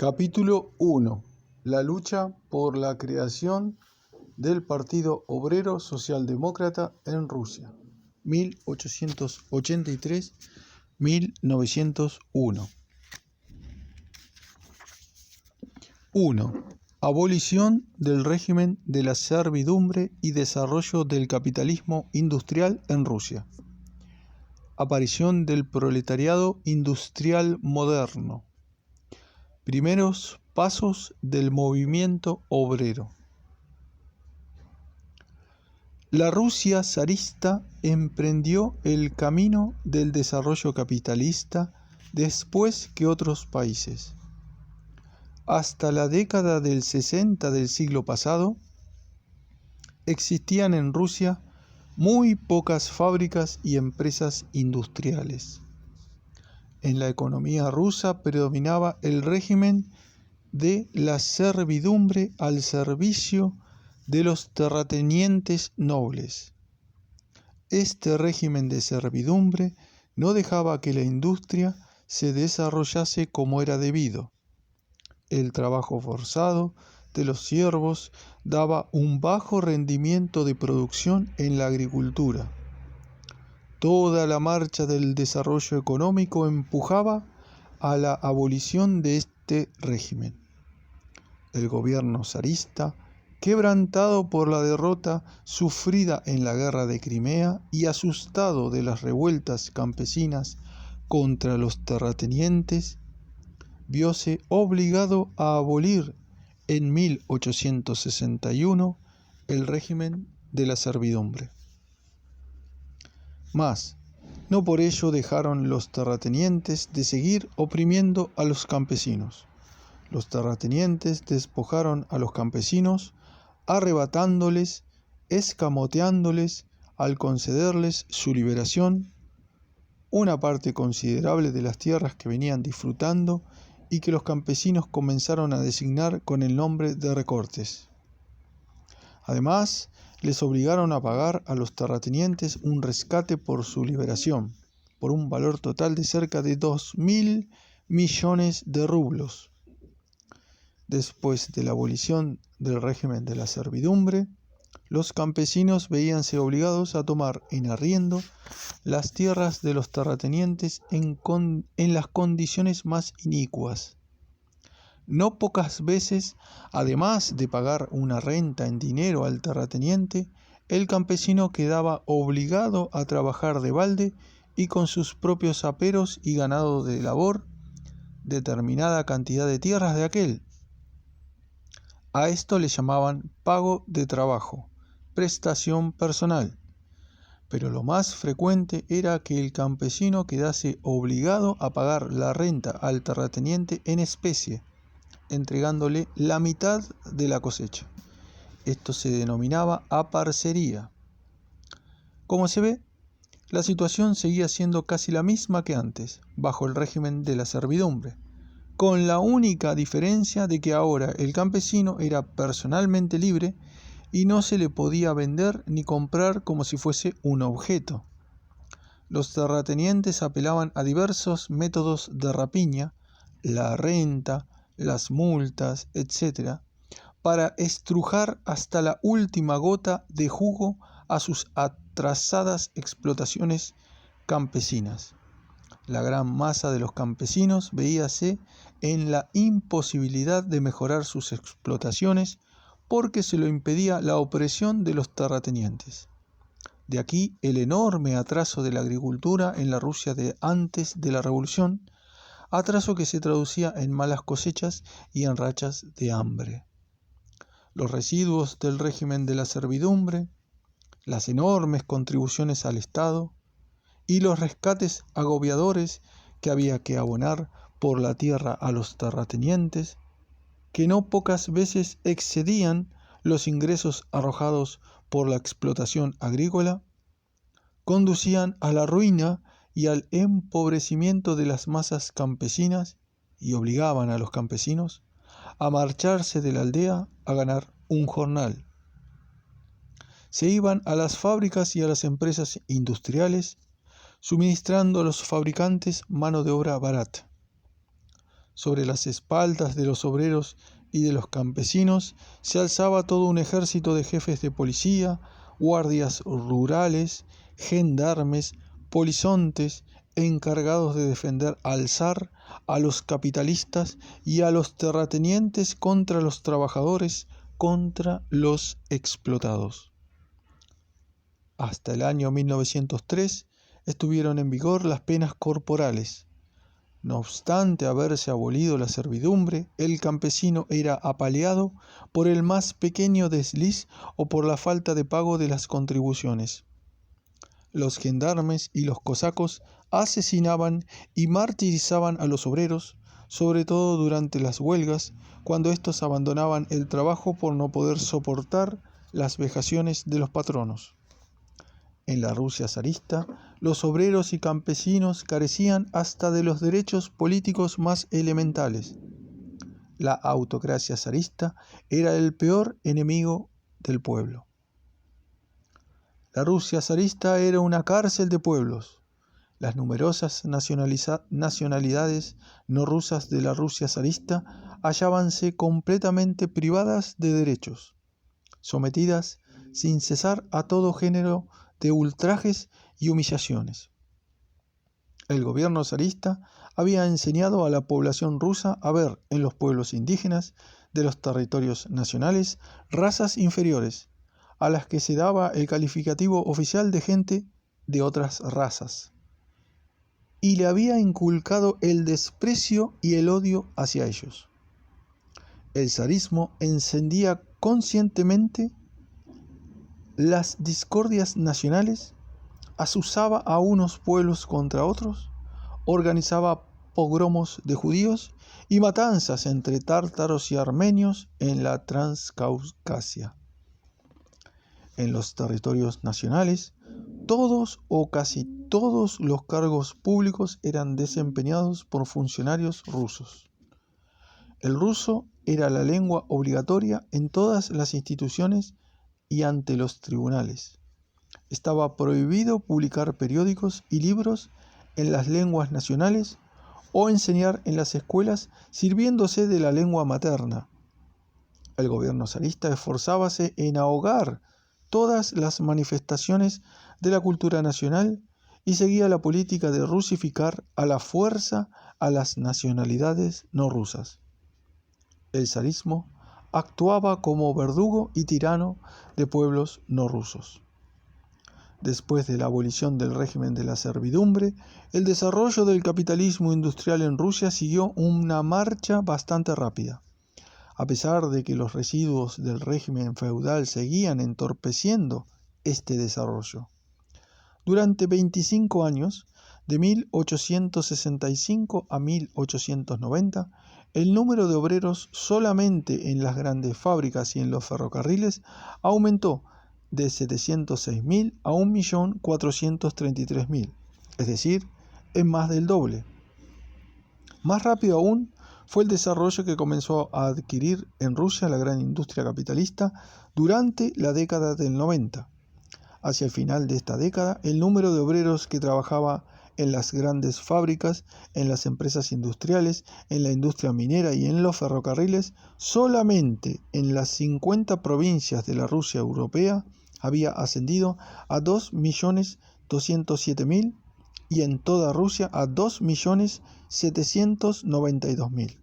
Capítulo 1. La lucha por la creación del Partido Obrero Socialdemócrata en Rusia, 1883-1901. 1. Abolición del régimen de la servidumbre y desarrollo del capitalismo industrial en Rusia. Aparición del proletariado industrial moderno. Primeros pasos del movimiento obrero. La Rusia zarista emprendió el camino del desarrollo capitalista después que otros países. Hasta la década del 60 del siglo pasado, existían en Rusia muy pocas fábricas y empresas industriales. En la economía rusa predominaba el régimen de la servidumbre al servicio de los terratenientes nobles. Este régimen de servidumbre no dejaba que la industria se desarrollase como era debido. El trabajo forzado de los siervos daba un bajo rendimiento de producción en la agricultura. Toda la marcha del desarrollo económico empujaba a la abolición de este régimen. El gobierno zarista, quebrantado por la derrota sufrida en la guerra de Crimea y asustado de las revueltas campesinas contra los terratenientes, vióse obligado a abolir en 1861 el régimen de la servidumbre. Mas, no por ello dejaron los terratenientes de seguir oprimiendo a los campesinos. Los terratenientes despojaron a los campesinos, arrebatándoles, escamoteándoles, al concederles su liberación, una parte considerable de las tierras que venían disfrutando y que los campesinos comenzaron a designar con el nombre de recortes. Además, les obligaron a pagar a los terratenientes un rescate por su liberación, por un valor total de cerca de 2.000 millones de rublos. Después de la abolición del régimen de la servidumbre, los campesinos veíanse obligados a tomar en arriendo las tierras de los terratenientes en las condiciones más inicuas. No pocas veces, además de pagar una renta en dinero al terrateniente, el campesino quedaba obligado a trabajar de balde y con sus propios aperos y ganado de labor determinada cantidad de tierras de aquel. A esto le llamaban pago de trabajo, prestación personal. Pero lo más frecuente era que el campesino quedase obligado a pagar la renta al terrateniente en especie, entregándole la mitad de la cosecha. Esto se denominaba aparcería. Como se ve, la situación seguía siendo casi la misma que antes, bajo el régimen de la servidumbre, con la única diferencia de que ahora el campesino era personalmente libre y no se le podía vender ni comprar como si fuese un objeto. Los terratenientes apelaban a diversos métodos de rapiña, la renta, las multas, etc., para estrujar hasta la última gota de jugo a sus atrasadas explotaciones campesinas. La gran masa de los campesinos veíase en la imposibilidad de mejorar sus explotaciones porque se lo impedía la opresión de los terratenientes. De aquí el enorme atraso de la agricultura en la Rusia de antes de la Revolución, atraso que se traducía en malas cosechas y en rachas de hambre. Los residuos del régimen de la servidumbre, las enormes contribuciones al Estado y los rescates agobiadores que había que abonar por la tierra a los terratenientes, que no pocas veces excedían los ingresos arrojados por la explotación agrícola, conducían a la ruina y al empobrecimiento de las masas campesinas y obligaban a los campesinos a marcharse de la aldea a ganar un jornal. Se iban a las fábricas y a las empresas industriales, suministrando a los fabricantes mano de obra barata. Sobre las espaldas de los obreros y de los campesinos se alzaba todo un ejército de jefes de policía, guardias rurales, gendarmes, polizontes, encargados de defender al zar, a los capitalistas y a los terratenientes contra los trabajadores, contra los explotados. Hasta el año 1903 estuvieron en vigor las penas corporales. No obstante haberse abolido la servidumbre, el campesino era apaleado por el más pequeño desliz o por la falta de pago de las contribuciones. Los gendarmes y los cosacos asesinaban y martirizaban a los obreros, sobre todo durante las huelgas, cuando éstos abandonaban el trabajo por no poder soportar las vejaciones de los patronos. En la Rusia zarista, los obreros y campesinos carecían hasta de los derechos políticos más elementales. La autocracia zarista era el peor enemigo del pueblo. La Rusia zarista era una cárcel de pueblos. Las numerosas nacionalidades no rusas de la Rusia zarista hallábanse completamente privadas de derechos, sometidas sin cesar a todo género de ultrajes y humillaciones. El gobierno zarista había enseñado a la población rusa a ver en los pueblos indígenas de los territorios nacionales razas inferiores, a las que se daba el calificativo oficial de gente de otras razas, y le había inculcado el desprecio y el odio hacia ellos. El zarismo encendía conscientemente las discordias nacionales, azuzaba a unos pueblos contra otros, organizaba pogromos de judíos y matanzas entre tártaros y armenios en la Transcaucasia. En los territorios nacionales, todos o casi todos los cargos públicos eran desempeñados por funcionarios rusos. El ruso era la lengua obligatoria en todas las instituciones y ante los tribunales. Estaba prohibido publicar periódicos y libros en las lenguas nacionales o enseñar en las escuelas sirviéndose de la lengua materna. El gobierno zarista esforzábase en ahogar todas las manifestaciones de la cultura nacional y seguía la política de rusificar a la fuerza a las nacionalidades no rusas. El zarismo actuaba como verdugo y tirano de pueblos no rusos. Después de la abolición del régimen de la servidumbre, el desarrollo del capitalismo industrial en Rusia siguió una marcha bastante rápida. A pesar de que los residuos del régimen feudal seguían entorpeciendo este desarrollo. Durante 25 años, de 1865 a 1890, el número de obreros solamente en las grandes fábricas y en los ferrocarriles aumentó de 706.000 a 1.433.000, es decir, es más del doble. Más rápido aún fue el desarrollo que comenzó a adquirir en Rusia la gran industria capitalista durante la década del 90. Hacia el final de esta década, el número de obreros que trabajaba en las grandes fábricas, en las empresas industriales, en la industria minera y en los ferrocarriles, solamente en las 50 provincias de la Rusia europea había ascendido a 2.207.000 y en toda Rusia a 2.792.000.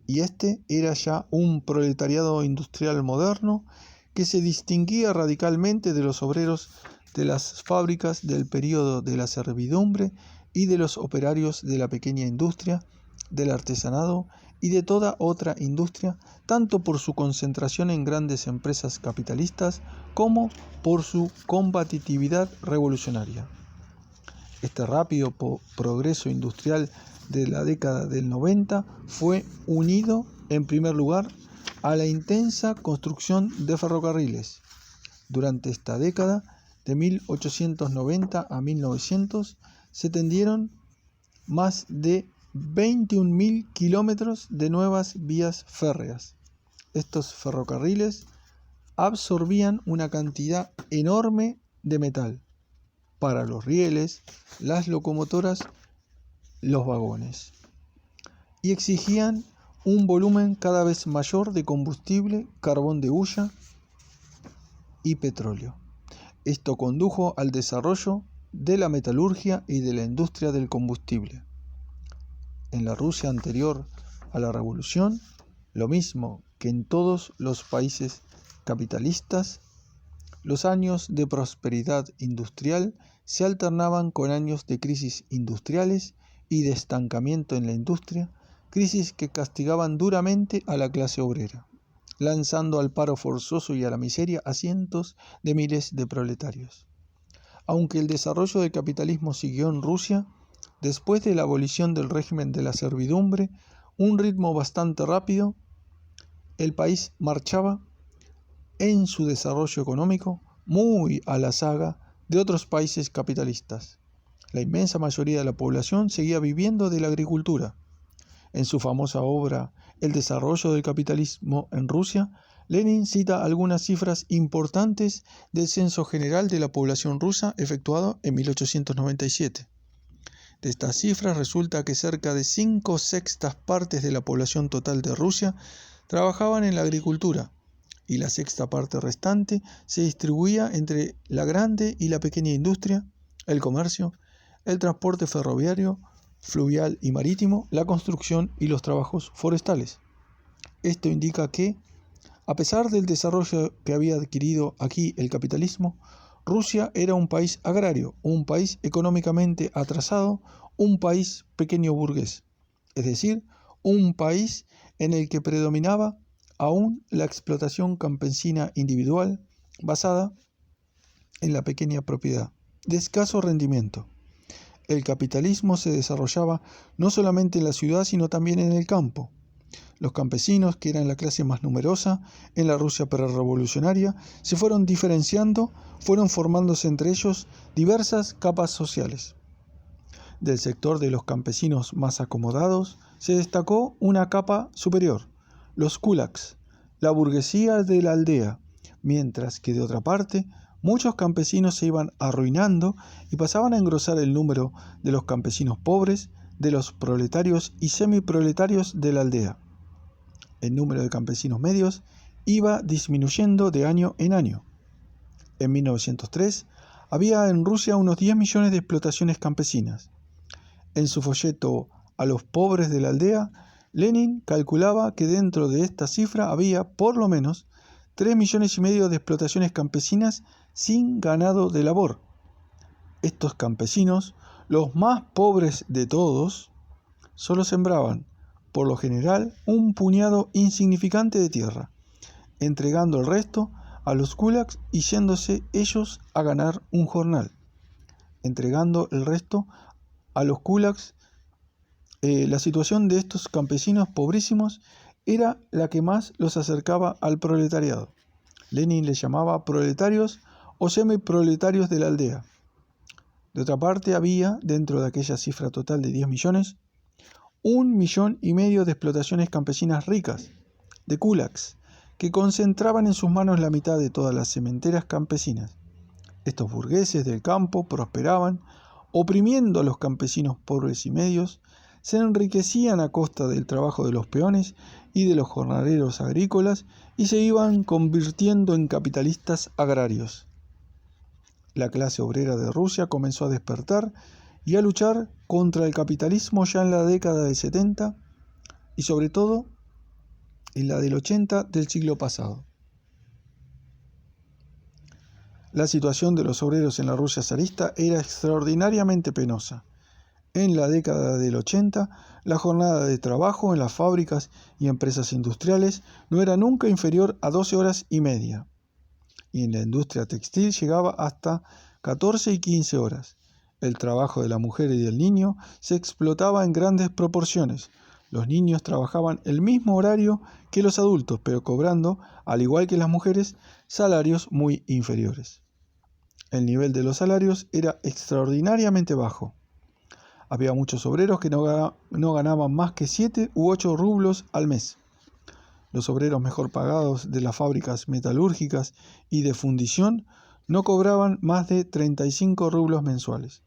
Y este era ya un proletariado industrial moderno que se distinguía radicalmente de los obreros de las fábricas del período de la servidumbre y de los operarios de la pequeña industria, del artesanado y de toda otra industria, tanto por su concentración en grandes empresas capitalistas como por su combatividad revolucionaria. Este rápido progreso industrial de la década del 90 fue unido, en primer lugar, a la intensa construcción de ferrocarriles. Durante esta década, de 1890 a 1900, se tendieron más de 21.000 kilómetros de nuevas vías férreas. Estos ferrocarriles absorbían una cantidad enorme de metal para los rieles, las locomotoras, los vagones. y exigían un volumen cada vez mayor de combustible, carbón de hulla y petróleo. Esto condujo al desarrollo de la metalurgia y de la industria del combustible. En la Rusia anterior a la revolución, lo mismo que en todos los países capitalistas, los años de prosperidad industrial se alternaban con años de crisis industriales y de estancamiento en la industria, crisis que castigaban duramente a la clase obrera, lanzando al paro forzoso y a la miseria a cientos de miles de proletarios. Aunque el desarrollo del capitalismo siguió en Rusia, después de la abolición del régimen de la servidumbre, un ritmo bastante rápido, el país marchaba en su desarrollo económico muy a la saga de otros países capitalistas. La inmensa mayoría de la población seguía viviendo de la agricultura. En su famosa obra El desarrollo del capitalismo en Rusia, Lenin cita algunas cifras importantes del censo general de la población rusa efectuado en 1897. De estas cifras resulta que cerca de 5/6 partes de la población total de Rusia trabajaban en la agricultura, y la sexta parte restante se distribuía entre la grande y la pequeña industria, el comercio, el transporte ferroviario, fluvial y marítimo, la construcción y los trabajos forestales. Esto indica que, a pesar del desarrollo que había adquirido aquí el capitalismo, Rusia era un país agrario, un país económicamente atrasado, un país pequeño burgués, es decir, un país en el que predominaba aún la explotación campesina individual basada en la pequeña propiedad, de escaso rendimiento. El capitalismo se desarrollaba no solamente en la ciudad, sino también en el campo. Los campesinos, que eran la clase más numerosa en la Rusia prerrevolucionaria, se fueron diferenciando, fueron formándose entre ellos diversas capas sociales. Del sector de los campesinos más acomodados se destacó una capa superior, los kulaks, la burguesía de la aldea, mientras que de otra parte muchos campesinos se iban arruinando y pasaban a engrosar el número de los campesinos pobres, de los proletarios y semiproletarios de la aldea. El número de campesinos medios iba disminuyendo de año en año. En 1903 había en Rusia unos 10 millones de explotaciones campesinas. En su folleto A los pobres de la aldea, Lenin calculaba que dentro de esta cifra había, por lo menos, 3,5 millones de explotaciones campesinas sin ganado de labor. Estos campesinos, los más pobres de todos, solo sembraban, por lo general, un puñado insignificante de tierra, entregando el resto a los kulaks y yéndose ellos a ganar un jornal. Entregando el resto a los kulaks, la situación de estos campesinos pobrísimos era la que más los acercaba al proletariado. Lenin les llamaba proletarios o semiproletarios de la aldea. De otra parte, había, dentro de aquella cifra total de 10 millones, 1,5 millones de explotaciones campesinas ricas, de kulaks, que concentraban en sus manos la mitad de todas las sementeras campesinas. Estos burgueses del campo prosperaban, oprimiendo a los campesinos pobres y medios, se enriquecían a costa del trabajo de los peones y de los jornaleros agrícolas y se iban convirtiendo en capitalistas agrarios. La clase obrera de Rusia comenzó a despertar y a luchar contra el capitalismo ya en la década del 70 y sobre todo en la del 80 del siglo pasado. La situación de los obreros en la Rusia zarista era extraordinariamente penosa. En la década del 80, la jornada de trabajo en las fábricas y empresas industriales no era nunca inferior a 12 horas y media. Y en la industria textil llegaba hasta 14 y 15 horas. El trabajo de la mujer y del niño se explotaba en grandes proporciones. Los niños trabajaban el mismo horario que los adultos, pero cobrando, al igual que las mujeres, salarios muy inferiores. El nivel de los salarios era extraordinariamente bajo. Había muchos obreros que no ganaban más que 7 u 8 rublos al mes. Los obreros mejor pagados de las fábricas metalúrgicas y de fundición no cobraban más de 35 rublos mensuales.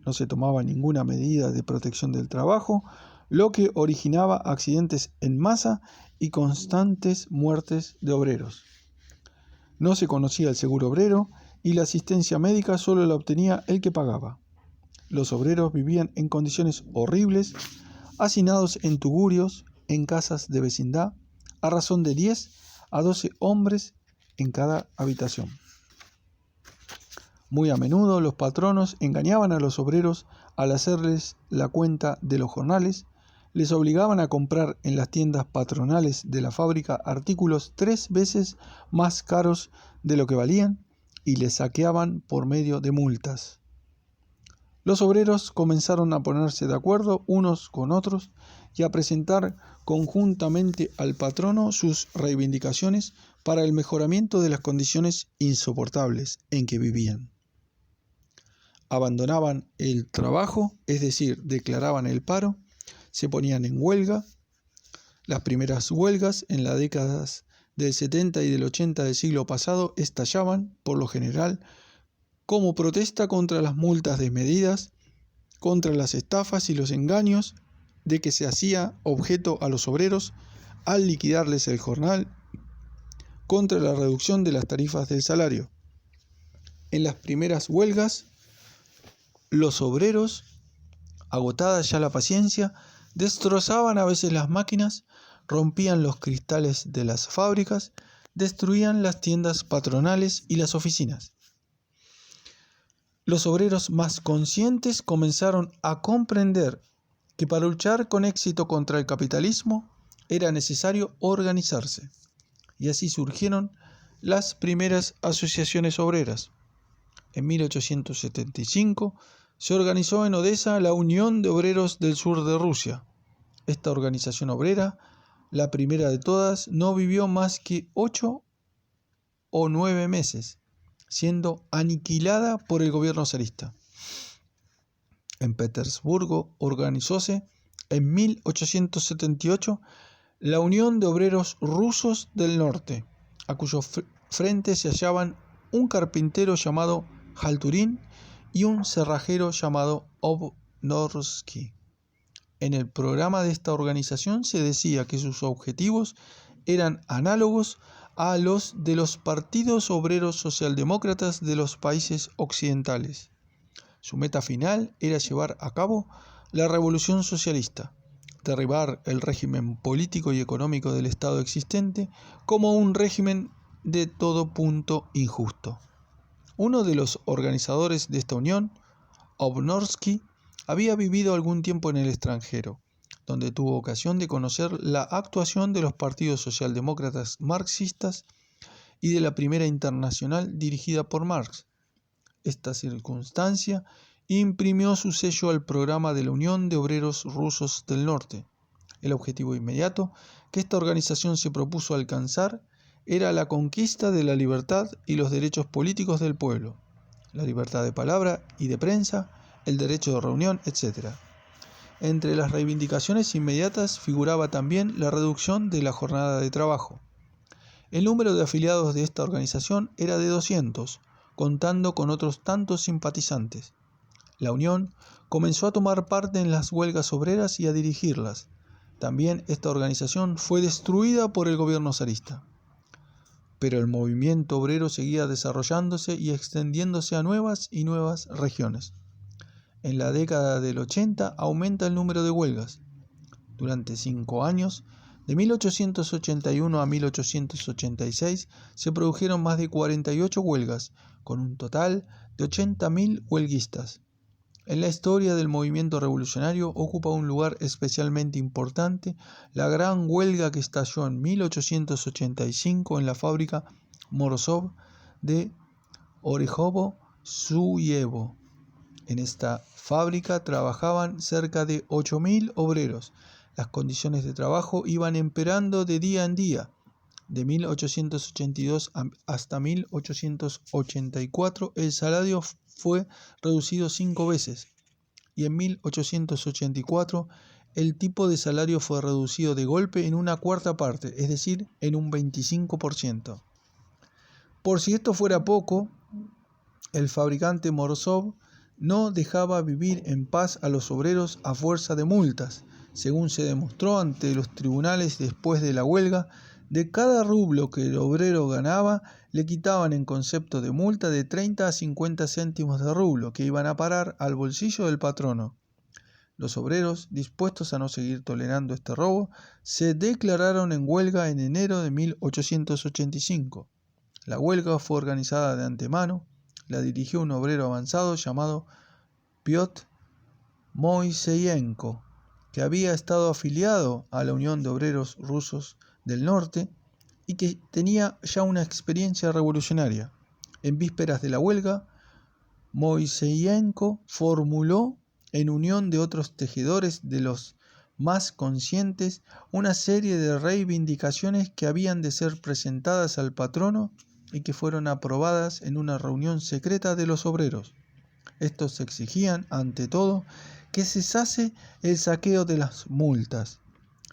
No se tomaba ninguna medida de protección del trabajo, lo que originaba accidentes en masa y constantes muertes de obreros. No se conocía el seguro obrero y la asistencia médica solo la obtenía el que pagaba. Los obreros vivían en condiciones horribles, hacinados en tugurios, en casas de vecindad, a razón de 10 a 12 hombres en cada habitación. Muy a menudo los patronos engañaban a los obreros al hacerles la cuenta de los jornales, les obligaban a comprar en las tiendas patronales de la fábrica artículos 3 veces más caros de lo que valían y les saqueaban por medio de multas. Los obreros comenzaron a ponerse de acuerdo unos con otros y a presentar conjuntamente al patrono sus reivindicaciones para el mejoramiento de las condiciones insoportables en que vivían. Abandonaban el trabajo, es decir, declaraban el paro, se ponían en huelga. Las primeras huelgas en las décadas del 70 y del 80 del siglo pasado estallaban, por lo general, como protesta contra las multas desmedidas, contra las estafas y los engaños de que se hacía objeto a los obreros al liquidarles el jornal, contra la reducción de las tarifas del salario. En las primeras huelgas, los obreros, agotada ya la paciencia, destrozaban a veces las máquinas, rompían los cristales de las fábricas, destruían las tiendas patronales y las oficinas. Los obreros más conscientes comenzaron a comprender que para luchar con éxito contra el capitalismo era necesario organizarse, y así surgieron las primeras asociaciones obreras. En 1875 se organizó en Odessa la Unión de Obreros del Sur de Rusia. Esta organización obrera, la primera de todas, no vivió más que 8 o 9 meses, siendo aniquilada por el gobierno zarista. En Petersburgo organizóse en 1878 la Unión de Obreros Rusos del Norte, a cuyo frente se hallaban un carpintero llamado Halturin y un cerrajero llamado Obnorsky. En el programa de esta organización se decía que sus objetivos eran análogos a los de los partidos obreros socialdemócratas de los países occidentales. Su meta final era llevar a cabo la revolución socialista, derribar el régimen político y económico del Estado existente como un régimen de todo punto injusto. Uno de los organizadores de esta unión, Obnorsky, había vivido algún tiempo en el extranjero, donde tuvo ocasión de conocer la actuación de los partidos socialdemócratas marxistas y de la Primera Internacional dirigida por Marx. Esta circunstancia imprimió su sello al programa de la Unión de Obreros Rusos del Norte. El objetivo inmediato que esta organización se propuso alcanzar era la conquista de la libertad y los derechos políticos del pueblo, la libertad de palabra y de prensa, el derecho de reunión, etc. Entre las reivindicaciones inmediatas figuraba también la reducción de la jornada de trabajo. El número de afiliados de esta organización era de 200, contando con otros tantos simpatizantes. La Unión comenzó a tomar parte en las huelgas obreras y a dirigirlas. También esta organización fue destruida por el gobierno zarista. Pero el movimiento obrero seguía desarrollándose y extendiéndose a nuevas y nuevas regiones. En la década del 80 aumenta el número de huelgas. Durante 5 años, de 1881 a 1886, se produjeron más de 48 huelgas, con un total de 80.000 huelguistas. En la historia del movimiento revolucionario ocupa un lugar especialmente importante la gran huelga que estalló en 1885 en la fábrica Morozov de Orejovo-Zuyevo. En esta fábrica trabajaban cerca de 8.000 obreros. Las condiciones de trabajo iban empeorando de día en día. De 1882 hasta 1884 el salario fue reducido 5 veces y en 1884 el tipo de salario fue reducido de golpe en una cuarta parte, es decir, en un 25%. Por si esto fuera poco, el fabricante Morozov no dejaba vivir en paz a los obreros a fuerza de multas, Según se demostró ante los tribunales después de la huelga, de cada rublo que el obrero ganaba, le quitaban en concepto de multa de 30 a 50 céntimos de rublo, que iban a parar al bolsillo del patrono. Los obreros, dispuestos a no seguir tolerando este robo, se declararon en huelga en enero de 1885. La huelga fue organizada de antemano, la dirigió un obrero avanzado llamado Piotr Moiseyenko, que había estado afiliado a la Unión de Obreros Rusos del Norte y que tenía ya una experiencia revolucionaria. En vísperas de la huelga, Moiseyenko formuló, en unión de otros tejedores de los más conscientes, una serie de reivindicaciones que habían de ser presentadas al patrono y que fueron aprobadas en una reunión secreta de los obreros. Estos exigían, ante todo, que cesase el saqueo de las multas.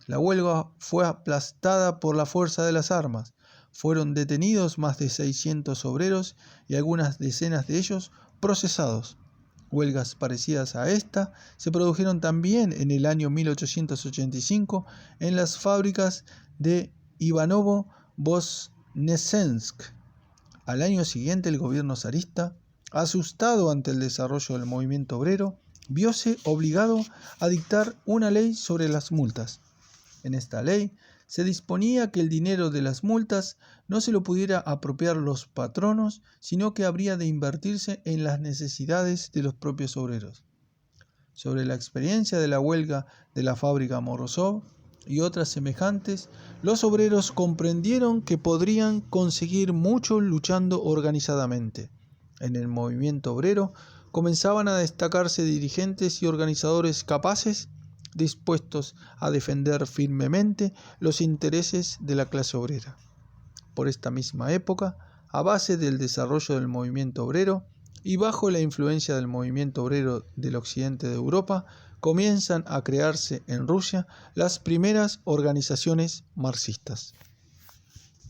La huelga fue aplastada por la fuerza de las armas. Fueron detenidos más de 600 obreros y algunas decenas de ellos procesados. Huelgas parecidas a esta se produjeron también en el año 1885 en las fábricas de Ivanovo-Voznesensk. Al año siguiente, el gobierno zarista, asustado ante el desarrollo del movimiento obrero, vióse obligado a dictar una ley sobre las multas. En esta ley se disponía que el dinero de las multas no se lo pudiera apropiar los patronos, sino que habría de invertirse en las necesidades de los propios obreros. Sobre la experiencia de la huelga de la fábrica Morozov y otras semejantes, los obreros comprendieron que podrían conseguir mucho luchando organizadamente. En el movimiento obrero comenzaban a destacarse dirigentes y organizadores capaces, dispuestos a defender firmemente los intereses de la clase obrera. Por esta misma época, a base del desarrollo del movimiento obrero y bajo la influencia del movimiento obrero del occidente de Europa, comienzan a crearse en Rusia las primeras organizaciones marxistas.